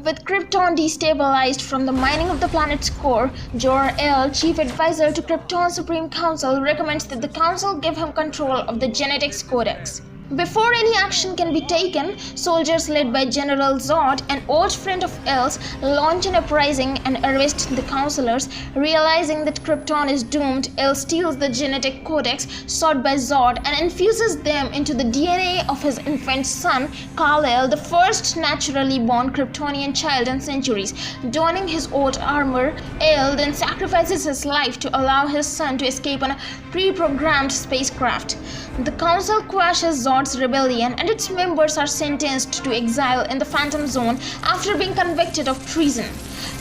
With Krypton destabilized from the mining of the planet's core, Jor-El, chief advisor to Krypton's Supreme Council, recommends that the Council give him control of the Genetics Codex. Before any action can be taken, soldiers led by General Zod, an old friend of El's, launch an uprising and arrest the counselors. Realizing that Krypton is doomed, El steals the genetic codex sought by Zod and infuses them into the DNA of his infant son, Cavill, the first naturally born Kryptonian child in centuries. Donning his old armor, El then sacrifices his life to allow his son to escape on a pre-programmed spacecraft. The Council quashes Zod's rebellion and its members are sentenced to exile in the Phantom Zone after being convicted of treason.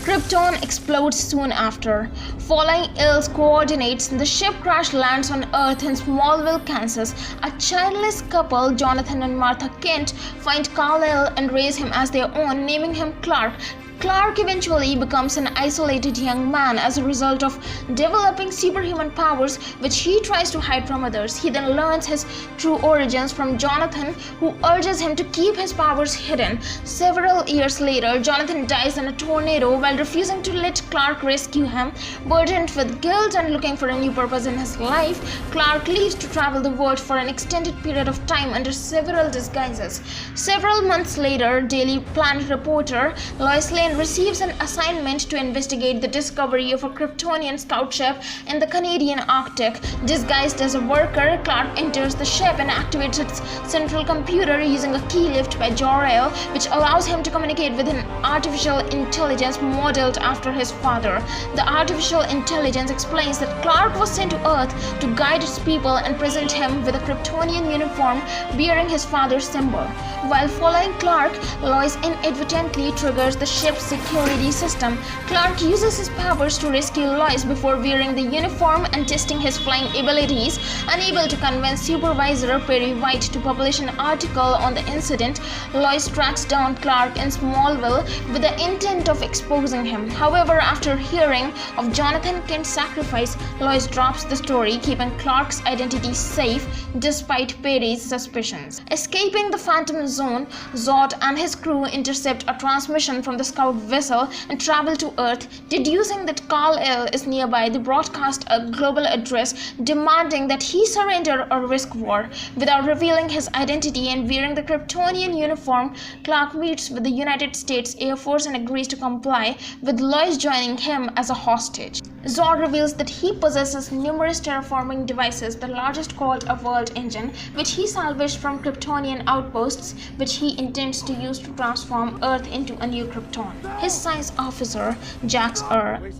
Krypton explodes soon after. Following El's coordinates, the ship crash lands on Earth in Smallville, Kansas. A childless couple, Jonathan and Martha Kent, find Kal-El and raise him as their own, naming him Clark. Clark eventually becomes an isolated young man as a result of developing superhuman powers, which he tries to hide from others. He then learns his true origins from Jonathan, who urges him to keep his powers hidden. Several years later, Jonathan dies in a tornado while refusing to let Clark rescue him. Burdened with guilt and looking for a new purpose in his life, Clark leaves to travel the world for an extended period of time under several disguises. Several months later, Daily Planet reporter LOIS receives an assignment to investigate the discovery of a Kryptonian scout ship in the Canadian Arctic. Disguised as a worker, Clark enters the ship and activates its central computer using a key lift by Jor-El, which allows him to communicate with an artificial intelligence modeled after his father. The artificial intelligence explains that Clark was sent to Earth to guide its people and present him with a Kryptonian uniform bearing his father's symbol. While following Clark, LOIS inadvertently triggers the ship's security system. Clark uses his powers to rescue LOIS before wearing the uniform and testing his flying abilities. Unable to convince Supervisor Perry White to publish an article on the incident, LOIS tracks down Clark in Smallville with the intent of exposing him. However, after hearing of Jonathan Kent's sacrifice, LOIS drops the story, keeping Clark's identity safe despite Perry's suspicions. Escaping the Phantom Zone, Zod and his crew intercept a transmission from the scout vessel and travel to Earth. Deducing that Kal-El is nearby, they broadcast a global address demanding that he surrender or risk war. Without revealing his identity and wearing the Kryptonian uniform, Clark meets with the United States Air Force and agrees to comply, with LOIS joining him as a hostage. Zod reveals that he possesses numerous terraforming devices, the largest called a world engine, which he salvaged from Kryptonian outposts, which he intends to use to transform Earth into a new Krypton. His science officer, Jax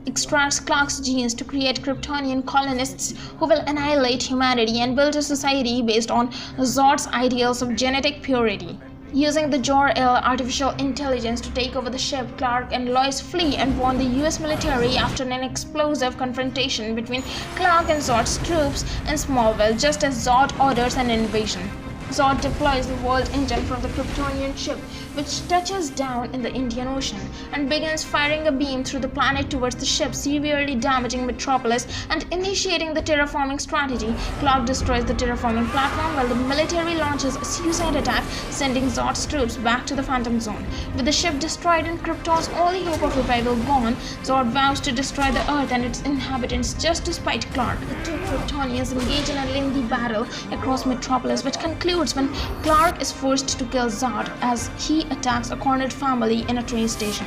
extracts Clark's genes to create Kryptonian colonists who will annihilate humanity and build a society based on Zod's ideals of genetic purity. Using the Jor-El artificial intelligence to take over the ship, Clark and LOIS flee and warn the US military after an explosive confrontation between Clark and Zod's troops in Smallville, just as Zod orders an invasion. Zod deploys the world engine from the Kryptonian ship, which touches down in the Indian Ocean and begins firing a beam through the planet towards the ship, severely damaging Metropolis and initiating the terraforming strategy. Clark destroys the terraforming platform while the military launches a suicide attack, sending Zod's troops back to the Phantom Zone. With the ship destroyed and Krypton's only hope of revival gone, Zod vows to destroy the Earth and its inhabitants just to spite Clark. The two Kryptonians engage in a lengthy battle across Metropolis, which concludes when Clark is forced to kill Zod as he attacks a cornered family in a train station.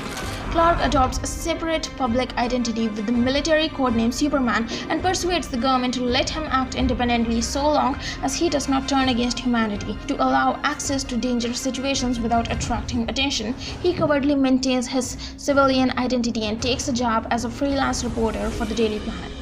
Clark adopts a separate public identity with the military codename Superman and persuades the government to let him act independently so long as he does not turn against humanity. To allow access to dangerous situations without attracting attention, he covertly maintains his civilian identity and takes a job as a freelance reporter for the Daily Planet.